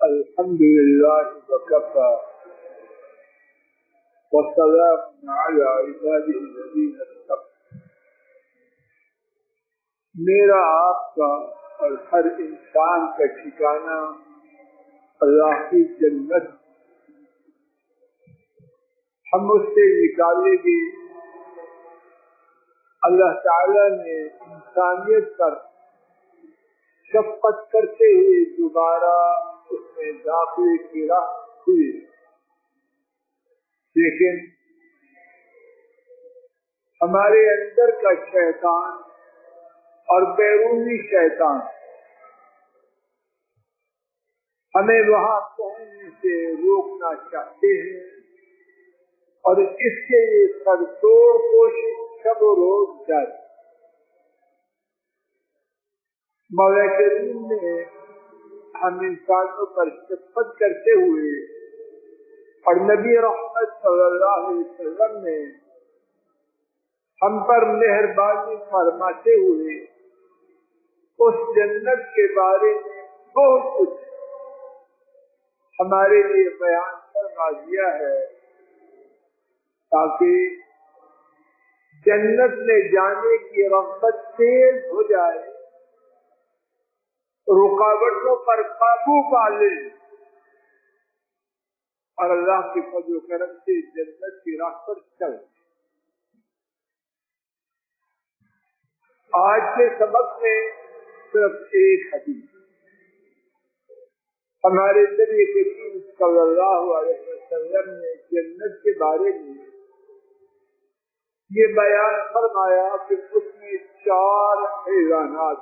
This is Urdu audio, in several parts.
الحمد لله وكفى والسلام على عباده الذين اصطفى. میرا آپ کا اور ہر انسان کا ٹھکانہ اللہ کی جنت. ہم اس سے نکالیں گے. اللہ تعالی نے انسانیت پر شفقت کرتے ہوئے دوبارہ اس میں داخلے کی راہ کھلی، لیکن ہمارے اندر کا شیطان اور بیرونی شیطان ہمیں وہاں پہنچنے سے روکنا چاہتے ہیں، اور اس کے لیے سرتوڑ کوشش شب و روز جاری. مولا کریم نے ہم انسانوں پر شفقت کرتے ہوئے اور نبی رحمت صلی اللہ علیہ وسلم نے ہم پر مہربانی فرماتے ہوئے اس جنت کے بارے میں بہت کچھ ہمارے لیے بیان فرما دیا ہے، تاکہ جنت میں جانے کی رغبت تیز ہو جائے، رکاوٹوں پر قابو پا لے اور اللہ کے فضل و کرم سے جنت کی راہ پر چل. آج کے سبق میں صرف ایک حدیث ہمارے نبی کریم صلی اللہ علیہ وسلم نے جنت کے بارے میں یہ بیان فرمایا کہ اس میں 4 اعلانات،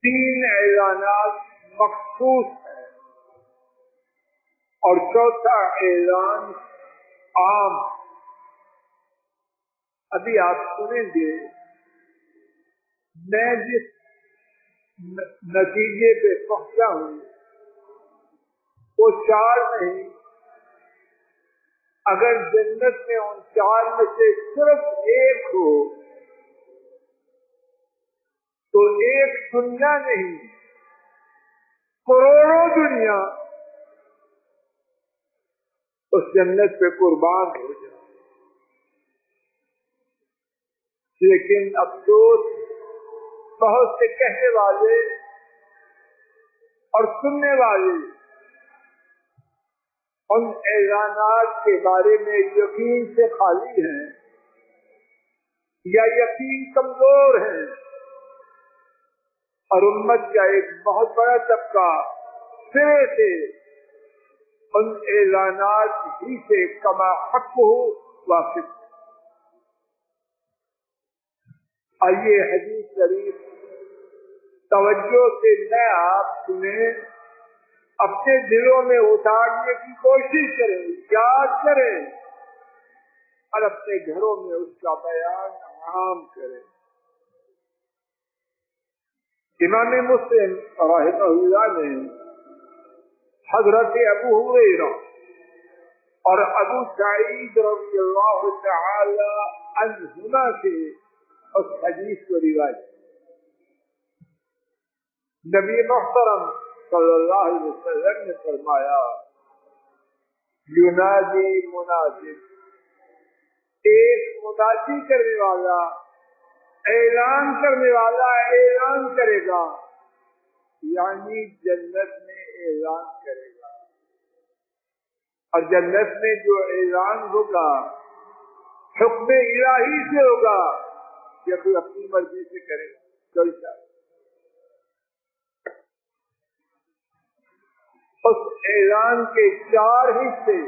3 اعلانات مخصوص ہیں اور 4تھا اعلان عام. ابھی آپ سنیں گے. میں جس نتیجے پہ پہنچا ہوں وہ 4 نہیں، اگر جنت میں ان 4 میں سے صرف ایک ہو تو ایک دنیا نہیں، کروڑوں دنیا اس جنت پہ قربان ہو جائے. لیکن افسوس، بہت سے کہنے والے اور سننے والے ان اعلانات کے بارے میں یقین سے خالی ہیں یا یقین کمزور ہیں، اور امت کا ایک بہت بڑا طبقہ سرے سے ان اعلانات ہی سے کما حق ہو واقف. آئیے حدیث شریف توجہ سے نہ آپ سنیں، اپنے دلوں میں اتارنے کی کوشش کریں، یاد کریں اور اپنے گھروں میں اس کا بیان عام کریں. امام مسلم رحمہ اللہ نے حضرت ابو ہریرہ اور ابو سعید رضی اللہ تعالی عنہما سے اس حدیث کو روایت. نبی محترم صلی اللہ علیہ وسلم نے فرمایا، ینادی منادی، ایک منادی کرنے والا، اعلان کرنے والا اعلان کرے گا، یعنی جنت میں اعلان کرے گا. اور جنت میں جو اعلان ہوگا حکم الہی سے ہوگا یا کوئی اپنی مرضی سے کرے گا. کوئی شاید اس اعلان کے 4 حصے.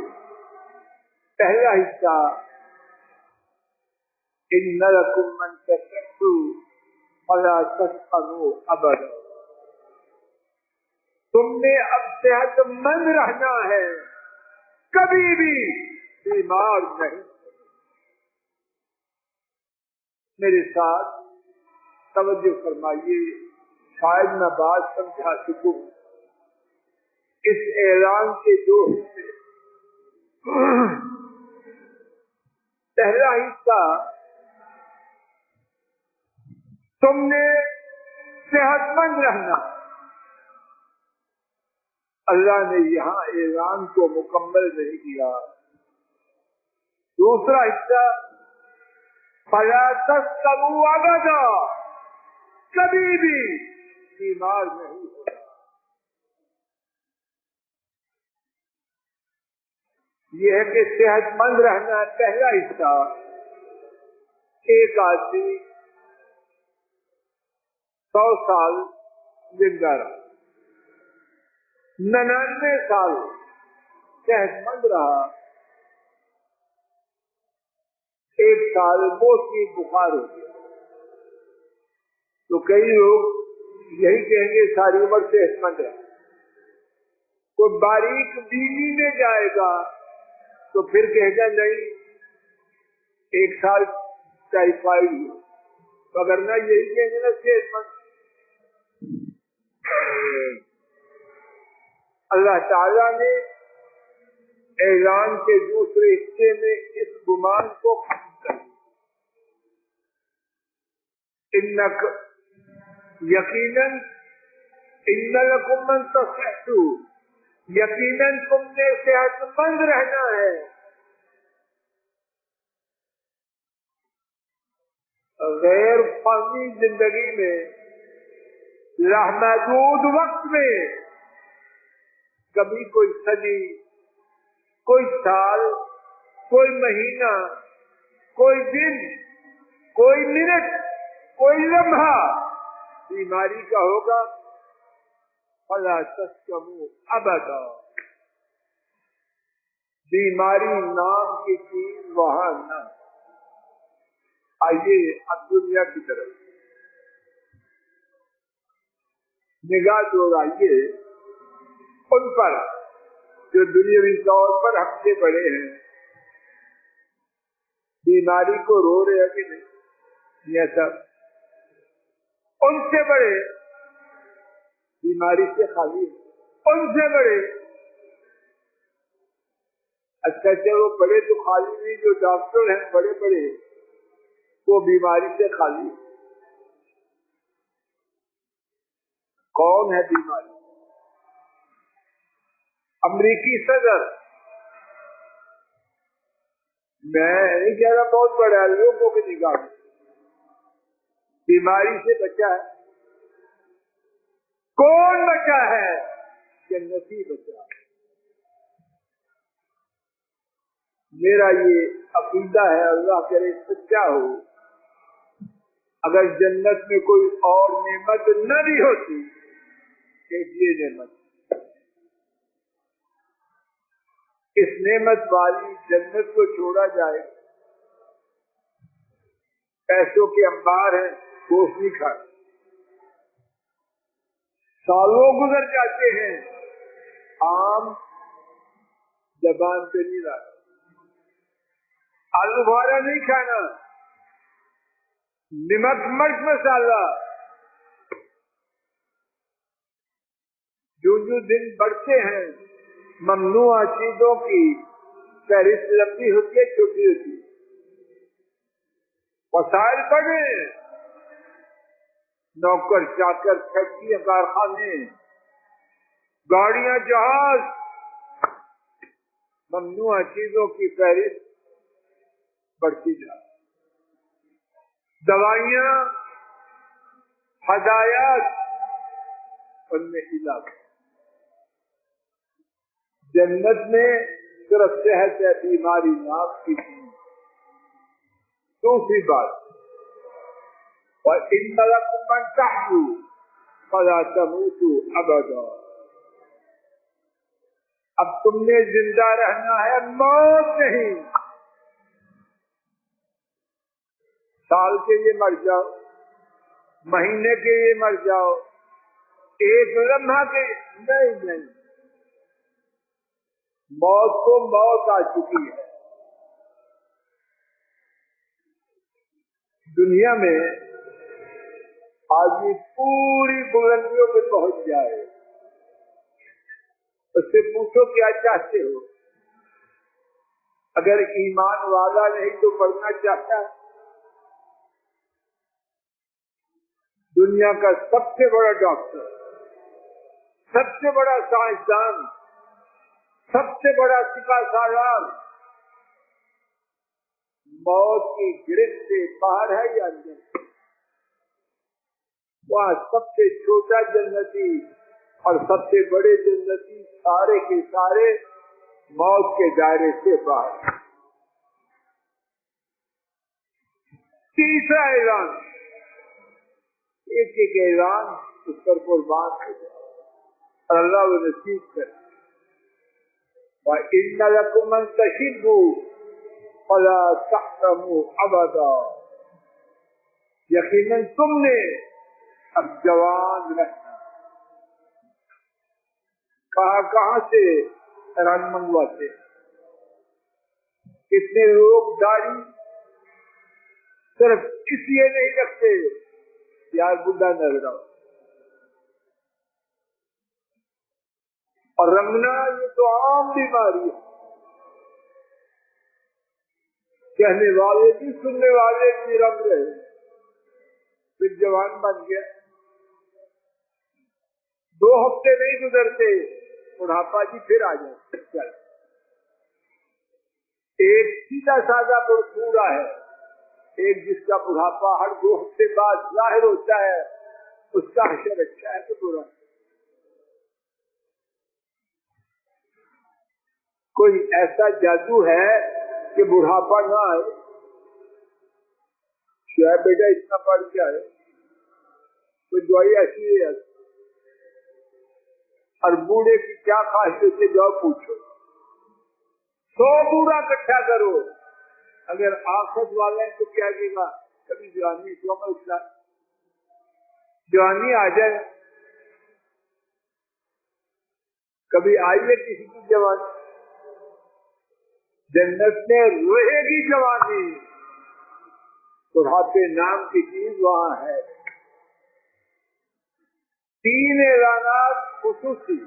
پہلا حصہ، ان لکم من تصحوا فلا تسقموا ابدا، تم نے اب صحت مند رہنا ہے، کبھی بھی بیمار نہیں. میرے ساتھ توجہ فرمائیے، شاید میں بات سمجھا سکوں. اس اعلان کے 2 حصے. پہلا حصہ، تم نے صحت مند رہنا، اللہ نے یہاں اعلان کو مکمل نہیں کیا. دوسرا حصہ فلا تسقموا ابدا، کبھی بھی بیمار نہیں ہوگا. یہ ہے کہ صحت مند رہنا ہے پہلا حصہ. ایک آدمی 100 سال زندہ رہا، 99 سال صحت مند رہا، 1 سال موسمی بخار ہو گیا. تو کئی لوگ یہی کہیں گے ساری عمر صحت مند رہا. کوئی باریک بینی میں جائے گا تو پھر کہے گا نہیں 1 سال ٹائیفائڈ ہو، وگرنہ یہی کہیں گے نا صحت مند. اللہ تعالیٰ نے اعلان کے دوسرے حصے میں اس گمان کو ختم کر دیا. یقیناً ان لکم من تصحتوا، یقیناً تم نے صحت مند رہنا ہے. غیر فانی زندگی میں لامحدود وقت میں کبھی کوئی صدی، کوئی سال، کوئی مہینہ، کوئی دن، کوئی منٹ، کوئی لمحہ بیماری کا ہوگا. فلا تسقموا ابدا، بیماری نام کی چیز وہاں نہ. آئیے اب دنیا کی طرف نگاہ دوڑائیے ان پر جو دنیاوی طور پر ہم سے بڑے ہیں. بیماری کو رو رہے ہیں کہ نہیں؟ یہ سب ان سے بڑے بیماری سے خالی ہیں. ان سے بڑے اچھا چلو بڑے تو خالی نہیں، جو ڈاکٹر ہیں بڑے بڑے وہ بیماری سے خالی. کون ہے بیماری؟ امریکی صدر. میں نہیں کہہ رہا بہت بڑا ہے، لوگوں کی نگاہ میں بیماری سے بچا ہے. کون بچا ہے؟ جنتی بچا. میرا یہ عقیدہ ہے، اللہ کرے سچا ہو. اگر جنت میں کوئی اور نعمت نہ بھی ہوتی کہ یہ نعمت، اس نعمت والی جنت کو چھوڑا جائے. پیسوں کے انبار ہیں، گوشت نہیں کھاتے. سالوں گزر جاتے ہیں، آم زبان پہ نہیں لاتا. آلو بخارا نہیں کھانا، نمک مرچ مسالہ. جو دن بڑھتے ہیں ممنوع چیزوں کی فہرست لمبی ہوتی ہے چھوٹی ہوتی ہے. وسائل بڑھے، نوکر چاکر، فیکٹریاں، کارخانے، گاڑیاں، جہاز، ممنوع چیزوں کی فہرست بڑھتی جائے. دوائیاں، ہدایات، ان میں اضافہ. جنت میں صرف صحت ہے، بیماری ناک کی چیز. دوسری بات وَإِنَّ لَكُمْ مَنْ تَحْيُوا فَلَا تَمُوتُوا أَبَدًا. اب تم نے زندہ رہنا ہے، موت نہیں. سال کے لیے مر جاؤ، مہینے کے لیے مر جاؤ، ایک لمحہ کے نہیں. موت کو موت آ چکی ہے. دنیا میں آدمی پوری بلندیوں پہ پہنچ جائے، اس سے پوچھو کیا چاہتے ہو؟ اگر ایمان والا نہیں تو مرنا چاہتا ہے. دنیا کا سب سے بڑا ڈاکٹر، سب سے بڑا سائنسدان، سب سے بڑا سپاہ سالار موت کی گرفت سے باہر ہے یا اندر؟ وہاں سب سے چھوٹا جنتی اور سب سے بڑے جنتی سارے کے سارے موت کے دائرے سے باہر۔ تیسرا اعلان، ایک ایک اعلان اس پر قربان ہو جائے اور اللہ وہ نصیب کرے۔ وَإِنَّ لَكُمْ أَن تَشِبُّوا فَلَا تَحْرَمُوا أَبَدًا، یقیناً تم نے اب جوان رہنا۔ کہاں سے رنگ منگواتے؟ کتنے لوگ داڑھی صرف اس لیے نہیں رکھتے یار بڈھا نظر آؤ، اور رنگنا یہ تو عام بیماری ہے، کہنے والے بھی سننے والے بھی رنگ رہے، پھر جوان بن گیا۔ 2 ہفتے نہیں گزرتے بڑھاپا جی پھر آ جائے۔ چل ایک سیدھا سادہ بڑھوڑا ہے، ایک جس کا بڑھاپا ہر 2 ہفتے بعد ظاہر ہوتا ہے، اس کا حشر اچھا ہے تو برا؟ کوئی ایسا جادو ہے کہ بڑھاپا نہ آئے؟ شاید بیٹا اتنا پڑھ کے آئے، کوئی دوائی ایسی ہے؟ اور بوڑھے کی کیا خواہش سے جاؤ پوچھو، 100 بوڑھا اکٹھا کرو، اگر آخرت والے تو کیا دے گا؟ کبھی جوانی کیوں میں اٹھنا، جوانی آ جائے، کبھی آئی ہے کسی کی جوانی؟ جنت میں رہے گی جوانی، بڑھاپے نام کی چیز وہاں ہے۔ 3 اعلانات خصوصی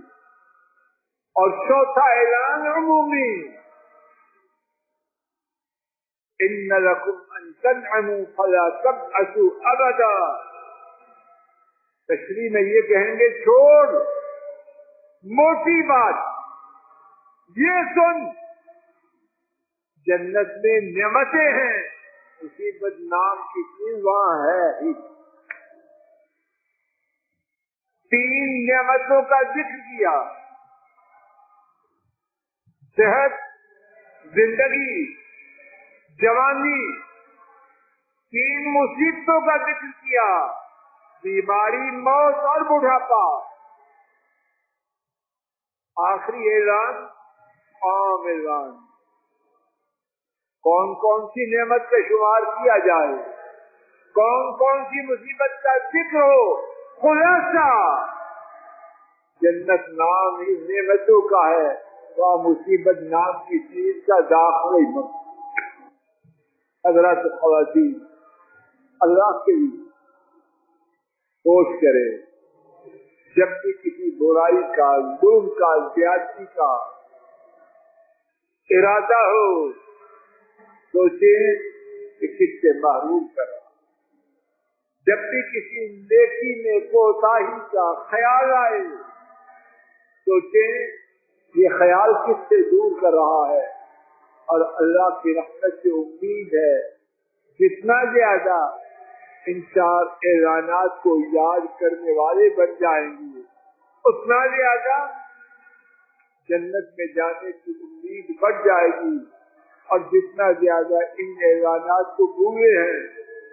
اور 4تھا اعلان عمومی۔ إِنَّ لَكُمْ أَن تَنْعَمُوا فَلَا تَبْعَثُوا أَبَدًا، تشریح میں یہ کہیں گے چھوڑ موٹی بات، یہ سن جنت میں نعمتیں ہیں، مصیبت نام کی چیز وہاں ہے ہی۔ 3 نعمتوں کا ذکر کیا، صحت، زندگی، جوانی۔ 3 مصیبتوں کا ذکر کیا، بیماری، موت اور بڑھاپا۔ آخری اعلان عام اعلان، کون کون سی نعمت کا شمار کیا جائے، کون کون سی مصیبت کا ذکر ہو، خلاصہ جنت نام ہی نعمتوں کا ہے، وہ مصیبت نام کی چیز کا داخلہ ہی مت۔ حضرات خواتین، اللہ کے لیے کوشش کرے، جب بھی کسی برائی کا، ظلم کا، زیادتی کا ارادہ ہو، سوچیں کہ کس سے محروم کرا۔ جب بھی کسی نیکی میں کوتاہی کا خیال آئے، سوچیں یہ خیال کس سے دور کر رہا ہے، اور اللہ کی رحمت سے امید ہے جتنا زیادہ ان 4 اعلانات کو یاد کرنے والے بن جائیں گے، اتنا زیادہ جنت میں جانے کی امید بڑھ جائے گی، اور جتنا زیادہ ان اعلانات کو بھولے ہیں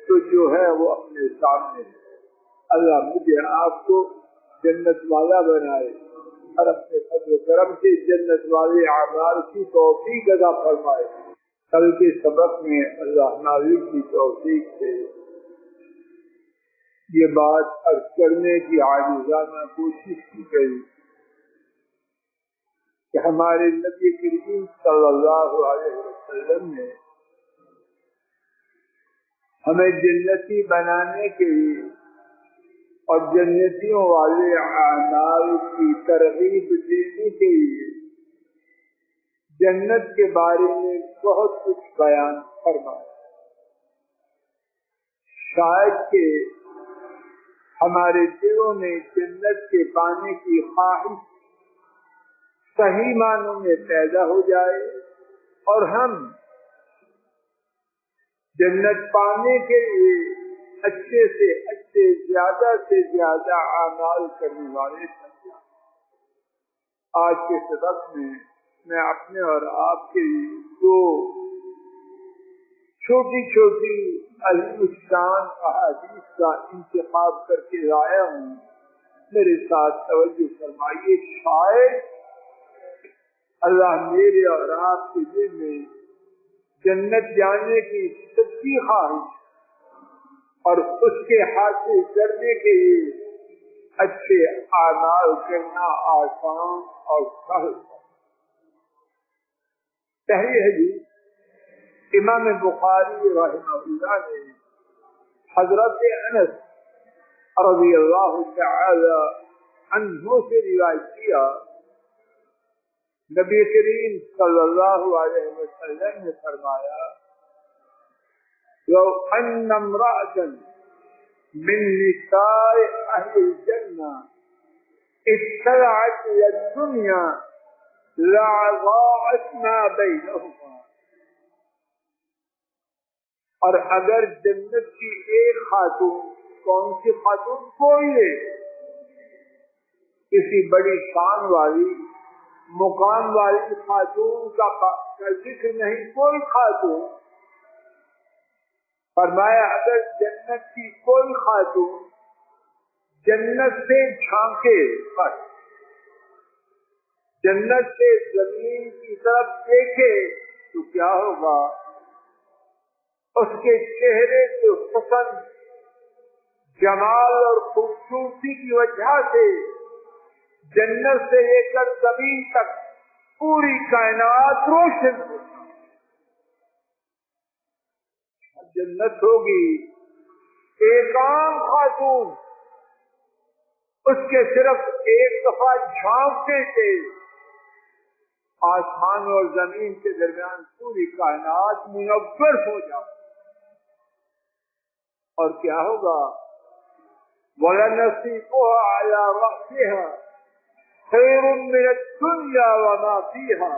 تو جو ہے وہ اپنے سامنے ہے۔ اللہ مجھے آپ کو جنت والا بنائے اور اپنے فضل و کرم سے جنت والے اعمال کی توفیق عطا فرمائے۔ کل کے سبق میں اللہ نازل کی توفیق سے یہ بات عرض کرنے کی عاجزانہ کوشش کی گئی کہ ہمارے نبی کریم صلی اللہ علیہ وسلم نے ہمیں جنتی بنانے کے لیے اور جنتیوں والے اعمال کی ترغیب دینے کے لیے جنت کے بارے میں بہت کچھ بیان فرمایا۔ شاید کہ ہمارے دلوں میں جنت کے پانے کی خواہش صحیح معنوں میں پیدا ہو جائے اور ہم جنت پانے کے لیے اچھے سے اچھے زیادہ سے زیادہ اعمال کرنے والے بن جائیں۔ آج کے سبق میں اپنے اور آپ کے دو چھوٹی چھوٹی الشان احادیث کا انتخاب کر کے لایا ہوں، میرے ساتھ توجہ فرمائیے۔ شاید اللہ میرے اور آپ کے دل میں جنت جانے کی سچی خواہش اور اس کے حاصل کرنے کے لیے اچھے اعمال کرنا آسان اور سہل۔ پہلی حدیث امام بخاری رحمہ اللہ نے حضرت انس رضی اللہ تعالی عنہ سے روایت کیا، نبی کریم صلی اللہ علیہ وسلم نے فرمایا، لو ان امرأة من نساء اہل الجنہ اطلعت الى الدنیا لأضاعت ما بینہما، اور اگر جنت کی ایک خاتون، کون سی خاتون؟ کوئی ہے، کسی بڑی شان والی مقام والی خاتون کا ذکر نہیں، کوئی خاتون، فرمایا اگر جنت کی کوئی خاتون جنت سے جھانکے، جنت سے زمین کی طرف دیکھے تو کیا ہوگا؟ اس کے چہرے کے حسن، جمال اور خوبصورتی کی وجہ سے جنت سے لے کر زمین تک پوری کائنات روشن ہوگی۔ جنت ہوگی، ایک عام خاتون اس کے صرف ایک دفعہ جھانکنے سے آسمان اور زمین کے درمیان پوری کائنات منور ہو جائے۔ اور کیا ہوگا؟ وَلَنَصِيبُهَا عَلَى رَأْسِهَا خَيْرٌ مِّنَ الدُّنْيَا وَمَا فِيهَا،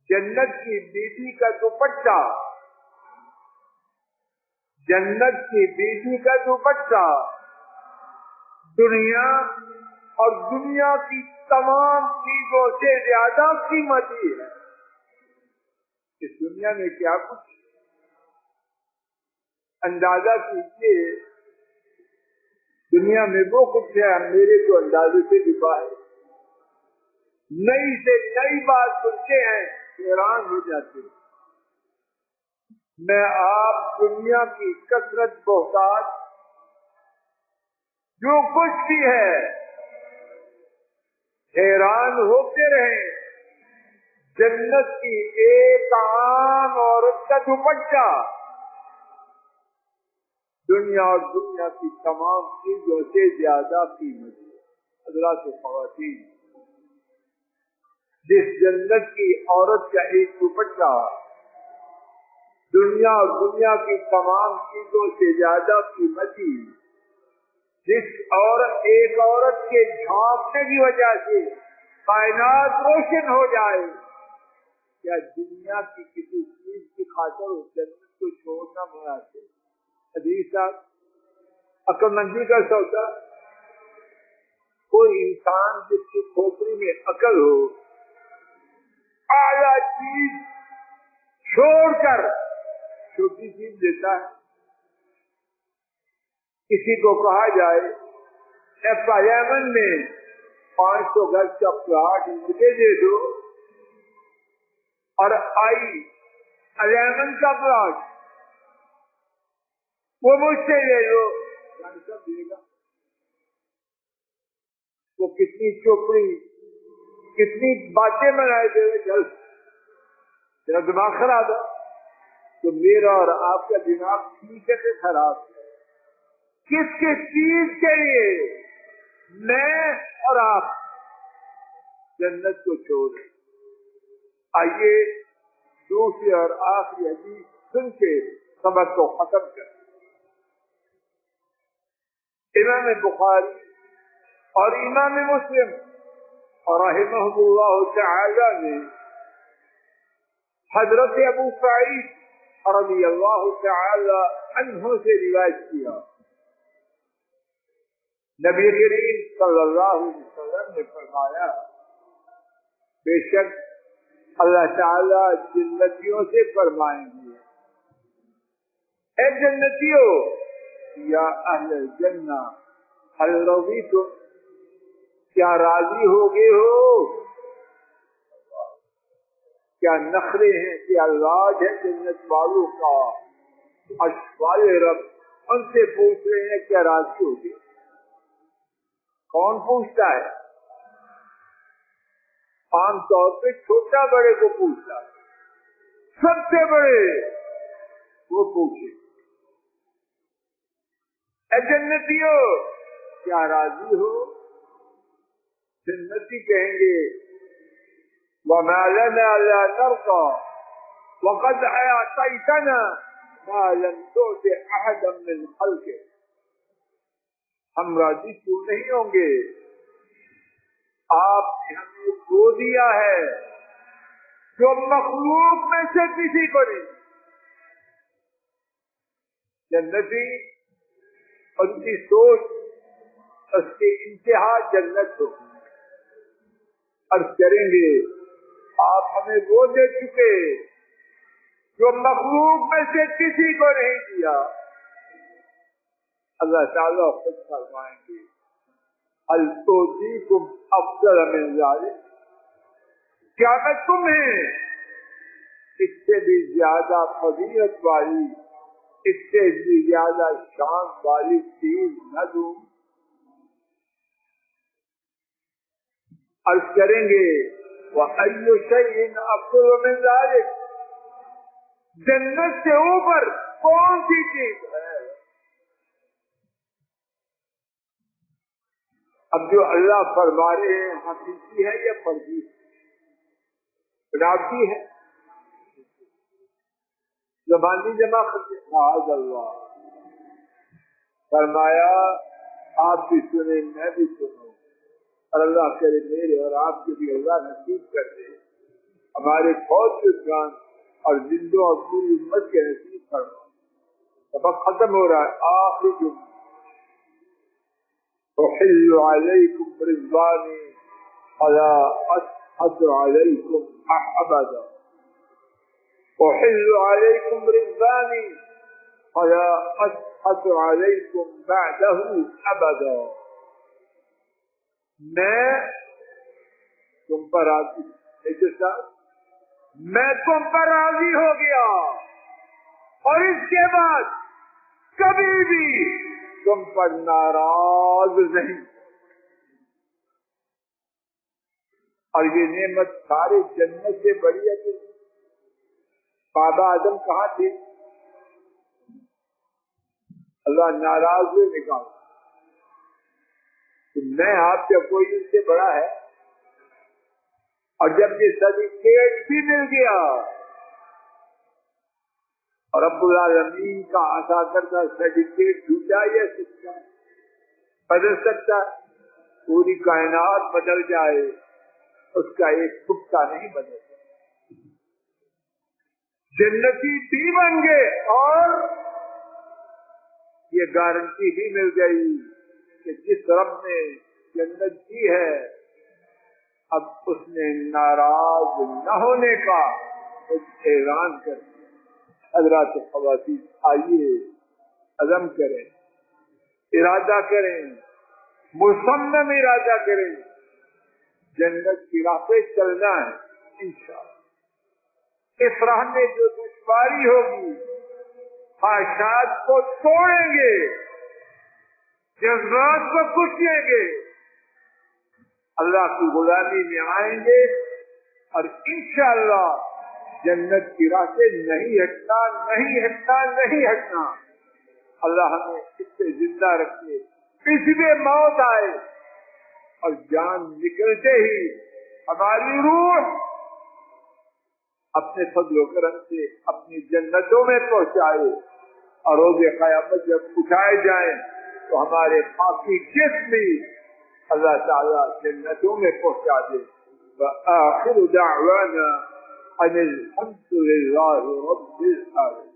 جنت کی بیوی کا دوپٹہ، جنت کی بیوی کا دوپٹہ دنیا اور دنیا کی تمام چیزوں سے زیادہ قیمتی ہے۔ اس دنیا میں کیا کچھ اندازہ کیجیے، دنیا میں وہ کچھ ہے میرے تو اندازے سے لکھا ہے، نئی سے نئی بات سنتے ہیں حیران ہو جاتے ہیں۔ میں آپ دنیا کی کثرت بہتات جو کچھ بھی ہے حیران ہوتے رہے، جنت کی ایک عام عورت کا دوپٹہ دنیا اور دنیا کی تمام چیزوں سے زیادہ قیمت ہے۔ حضرات خواتین، جس جنت کی عورت کا ایک دوپٹہ دنیا اور دنیا کی تمام چیزوں سے زیادہ قیمتی، جس ایک عورت کے جھانکنے کی وجہ سے کائنات روشن ہو جائے، کیا دنیا کی کسی چیز کی خاطر اس جنت کو چھوڑنا مناسب؟ حدیث صاحب عقل مندی کا سودا، کوئی انسان جس کی کھوپڑی میں عقل ہو، اعلیٰ چیز چھوڑ کر چھوٹی چیز دیتا ہے۔ کسی کو کہا جائے پارلیمنٹ میں 500 گز کا پلاٹ مجھے دے دو، اور آئی 11 کا پلاٹ وہ مجھ سے لے لو، سب دے گا؟ وہ کتنی چوپڑی، کتنی باتیں بنائے دے گا، جلد تیرا دماغ خراب ہے۔ تو میرا اور آپ کا دماغ ٹھیک ہے کہ خراب ہے؟ کس کس چیز کے لیے میں اور آپ جنت کو چھوڑیں؟ آئیے دوسری اور آخری حدیث سن کے سبق کو ختم کریں۔ امام بخاری اور امام مسلم رحمہم تعالی نے حضرت ابو سعید رضی اللہ تعالی عنہ سے روایت کیا، نبی کریم صلی اللہ علیہ وسلم نے فرمایا بے شک اللہ تعالی جنتیوں سے فرمائیں گے، اے جنتیوں، یا اہل الجنہ هل رضیتم، کیا راضی ہو گئے ہو؟ کیا نخرے ہیں، کیا راج ہے جنت والوں کا؟ اشوال رب ان سے پوچھ رہے ہیں کیا راضی ہو گئے؟ کون پوچھتا ہے؟ عام طور پہ چھوٹا بڑے کو پوچھتا ہے، سب سے بڑے وہ پوچھے اے جنتیوں کیا راضی ہو؟ جنتی کہیں گے وَمَا لَنَا لَا نَرْضَى وَقَدْ أَعْطَيْتَنَا مَا لَمْ تُعْطِ أَحَدًا مِّنْ خَلْقِكَ، ہم راضی کیوں نہیں ہوں گے؟ آپ نے ہمیں وہ دیا ہے جو مخلوق میں سے کسی کو نہیں۔ جنتی ان کی سوچ اس کی انتہا جنت ہو، عرض کریں گے آپ ہمیں وہ دے چکے جو مخلوق میں سے کسی کو نہیں دیا۔ اللہ تعالیٰ خود فرمائیں گے هل أوتيكم أفضل من ذلك، کیا میں تمہیں اس سے بھی زیادہ فضیلت والی، اس سے بھی زیادہ شان والی چیز نہ دوں؟ عرض کریں گے وَأَيُّ شَيْءٍ أَفْضَلُ مِنْ ذَلِكَ، جنت سے اوپر کون سی چیز ہے؟ اب جو اللہ فرما رہے ہیں حقیقی ہے یا فرضی ہے؟ بناوٹی ہے، زبانی جمع کرتے معاذ اللہ۔ فرمایا آپ بھی سنیں میں بھی سنوں، اور اللہ کرے میرے اور آپ کے بھی اللہ نصیب کر دے، ہمارے فوج کے جان اور زندوں اور پوری امت کے نصیب فرما۔ سبق ختم ہو رہا ہے، آخری جملہ أحل عليكم رضواني فلا أسخط عليكم أبدا، أحل عليكم رضواني فلا أسخط عليكم بعده أبدا، میں تم پر راضی، میں تم پر راضی ہو گیا اور اس کے بعد کبھی بھی تم پر ناراض نہیں۔ اور یہ نعمت سارے جنت سے بڑی ہے۔ کہ بابا آدم کہاں تھے؟ اللہ ناراض ہوئے نکالا کہ میں آپ کا کوئی اس سے بڑا ہے، اور جب یہ سرٹیفکیٹ بھی مل گیا اور رب العالمین کا عطا کردہ سرٹیفکیٹ جھوٹا یا سچا بدل سکتا؟ پوری کائنات بدل جائے اس کا ایک ٹکڑا نہیں بدل سکتا۔ جنتی بھی بن گئے اور یہ گارنٹی بھی مل گئی کہ جس رب نے جنت دی ہے اب اس نے ناراض نہ ہونے کا اعلان کر دیا۔ حضرات خواتین آئیے عزم کریں، ارادہ کریں، مصمم ارادہ کریں، جنت کی راہ پہ چلنا ہے انشاءاللہ۔ اس راہ میں جو دشواری ہوگی خواہشات کو توڑیں گے، جذبات کو کچلیں گے، اللہ کی غلامی میں آئیں گے اور انشاءاللہ جنت کی راہ سے نہیں ہٹنا، نہیں ہٹنا، نہیں ہٹنا۔ اللہ ہمیں اس سے زندہ رکھے، کسی بھی موت آئے اور جان نکلتے ہی ہماری روح اپنے فضل و کرم سے اپنی جنتوں میں پہنچائے، اور روز قیامت جب اٹھائے جائیں تو ہمارے باقی جسم بھی اللہ تعالیٰ جنتوں میں پہنچا دے. وآخر دعوانا ان الحمد للہ رب العالمین.